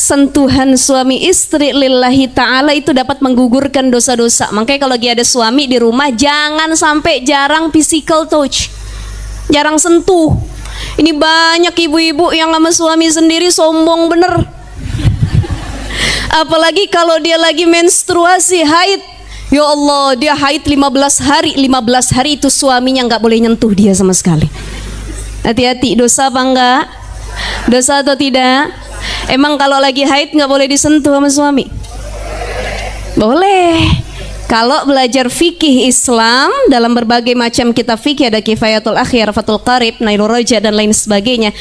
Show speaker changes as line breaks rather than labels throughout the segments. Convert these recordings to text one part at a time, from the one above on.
sentuhan suami istri lillahi ta'ala itu dapat menggugurkan dosa-dosa. Makanya kalau lagi ada suami di rumah, jangan sampai jarang physical touch, jarang sentuh. Ini banyak ibu-ibu yang sama suami sendiri sombong bener. Apalagi kalau dia lagi menstruasi, haid. Ya Allah, dia haid 15 hari. 15 hari itu suaminya nggak boleh nyentuh dia sama sekali. Hati-hati, dosa apa enggak? Dosa atau tidak? Emang kalau lagi haid nggak boleh disentuh sama suami? Boleh. Kalau belajar fikih Islam dalam berbagai macam kitab fikih, ada Kifayatul Akhir, Fathul Qarib, Nailur Raja dan lain sebagainya,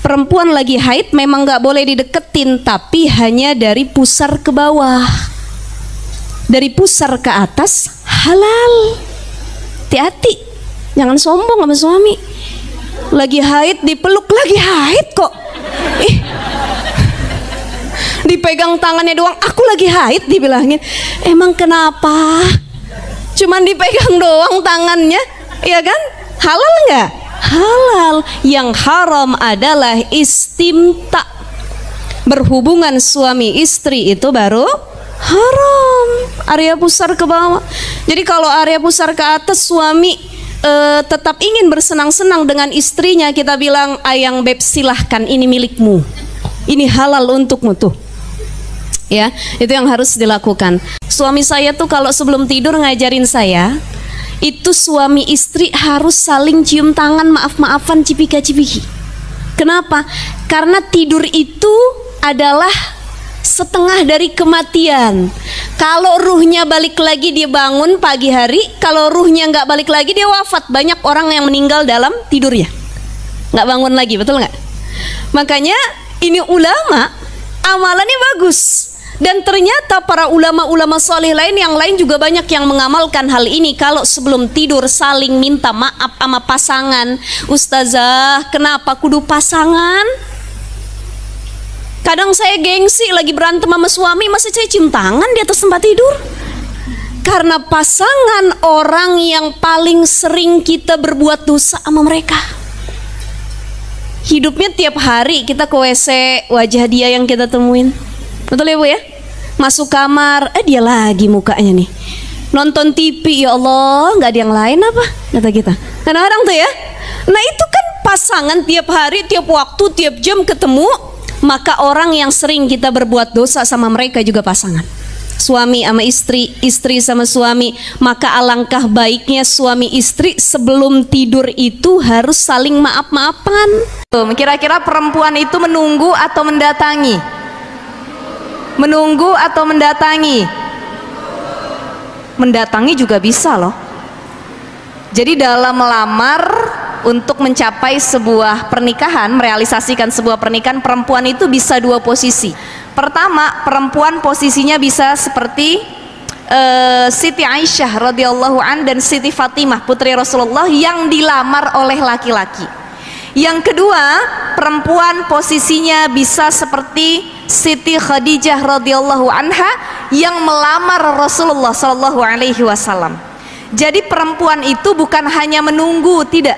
perempuan lagi haid memang nggak boleh dideketin, tapi hanya dari pusar ke bawah. Dari pusar ke atas halal. Hati-hati, jangan sombong sama suami. Lagi haid dipeluk, lagi haid kok. Dipegang tangannya doang, aku lagi haid dibilangin. Emang kenapa? Cuman dipegang doang tangannya, ya kan? Halal nggak? Halal. Yang haram adalah istimta. Berhubungan suami istri itu baru haram. Area pusar ke bawah. Jadi kalau area pusar ke atas, suami tetap ingin bersenang-senang dengan istrinya, kita bilang, ayang beb silahkan, ini milikmu, ini halal untukmu tuh. Ya, itu yang harus dilakukan. Suami saya tuh kalau sebelum tidur ngajarin saya, itu suami istri harus saling cium tangan, maaf-maafan, cipika-cipiki. Kenapa? Karena tidur itu adalah setengah dari kematian. Kalau ruhnya balik lagi dia bangun pagi hari, kalau ruhnya nggak balik lagi dia wafat. Banyak orang yang meninggal dalam tidurnya, nggak bangun lagi, betul nggak? Makanya ini ulama amalannya bagus. Dan ternyata para ulama-ulama soleh lain yang lain juga banyak yang mengamalkan hal ini. Kalau sebelum tidur saling minta maaf sama pasangan. Ustazah, kenapa kudu pasangan? Kadang saya gengsi lagi berantem sama suami, masa saya cium tangan di atas tempat tidur? Karena pasangan orang yang paling sering kita berbuat dosa sama mereka. Hidupnya tiap hari kita ke WC, wajah dia yang kita temuin. Betul ya Bu ya? Masuk kamar, dia lagi mukanya nih. Nonton TV, ya Allah, nggak ada yang lain apa? Kata kita. Kadang-kadang tuh ya. Nah itu kan pasangan tiap hari, tiap waktu, tiap jam ketemu. Maka orang yang sering kita berbuat dosa sama mereka juga pasangan. Suami sama istri, istri sama suami. Maka alangkah baiknya suami istri sebelum tidur itu harus saling maaf-maafan. Kira-kira perempuan itu menunggu atau mendatangi? Menunggu atau mendatangi? Mendatangi juga bisa loh. Jadi dalam melamar untuk mencapai sebuah pernikahan, merealisasikan sebuah pernikahan, perempuan itu bisa dua posisi. Pertama, perempuan posisinya bisa seperti Siti Aisyah radhiyallahu an dan Siti Fatimah putri Rasulullah yang dilamar oleh laki-laki. Yang kedua, perempuan posisinya bisa seperti Siti Khadijah radhiyallahu anha yang melamar Rasulullah sallallahu alaihi wasallam. Jadi perempuan itu bukan hanya menunggu, tidak.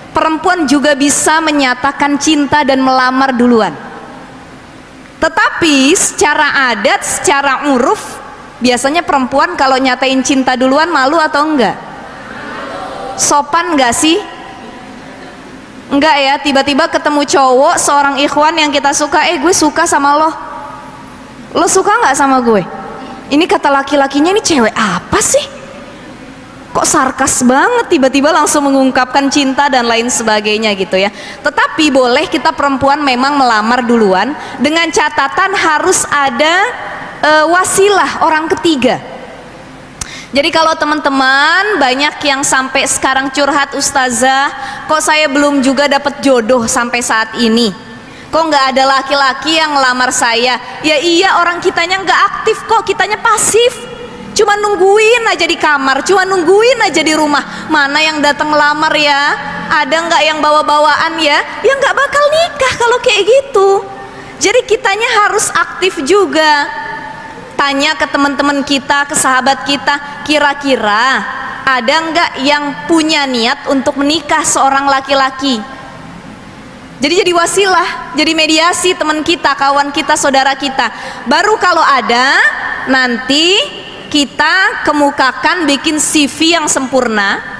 Perempuan juga bisa menyatakan cinta dan melamar duluan. Tetapi secara adat, secara uruf, biasanya perempuan kalau nyatain cinta duluan malu atau enggak? Sopan enggak sih? Enggak ya, tiba-tiba ketemu cowok, seorang ikhwan yang kita suka, gue suka sama lo suka nggak sama gue? Ini kata laki-lakinya, ini cewek apa sih? Kok sarkas banget, tiba-tiba langsung mengungkapkan cinta dan lain sebagainya gitu ya. Tetapi boleh kita perempuan memang melamar duluan, dengan catatan harus ada wasilah orang ketiga. Jadi kalau teman-teman banyak yang sampai sekarang curhat, ustazah, kok saya belum juga dapat jodoh sampai saat ini, kok nggak ada laki-laki yang ngelamar saya? Ya iya, orang kitanya nggak aktif kok, kitanya pasif, cuma nungguin aja di kamar, cuma nungguin aja di rumah. Mana yang datang ngelamar ya? Ada nggak yang bawa-bawaan ya? Ya nggak bakal nikah kalau kayak gitu. Jadi kitanya harus aktif juga. Tanya ke teman-teman kita, ke sahabat kita, kira-kira ada nggak yang punya niat untuk menikah seorang laki-laki? Jadi wasilah, jadi mediasi teman kita, kawan kita, saudara kita. Baru kalau ada, nanti kita kemukakan bikin CV yang sempurna.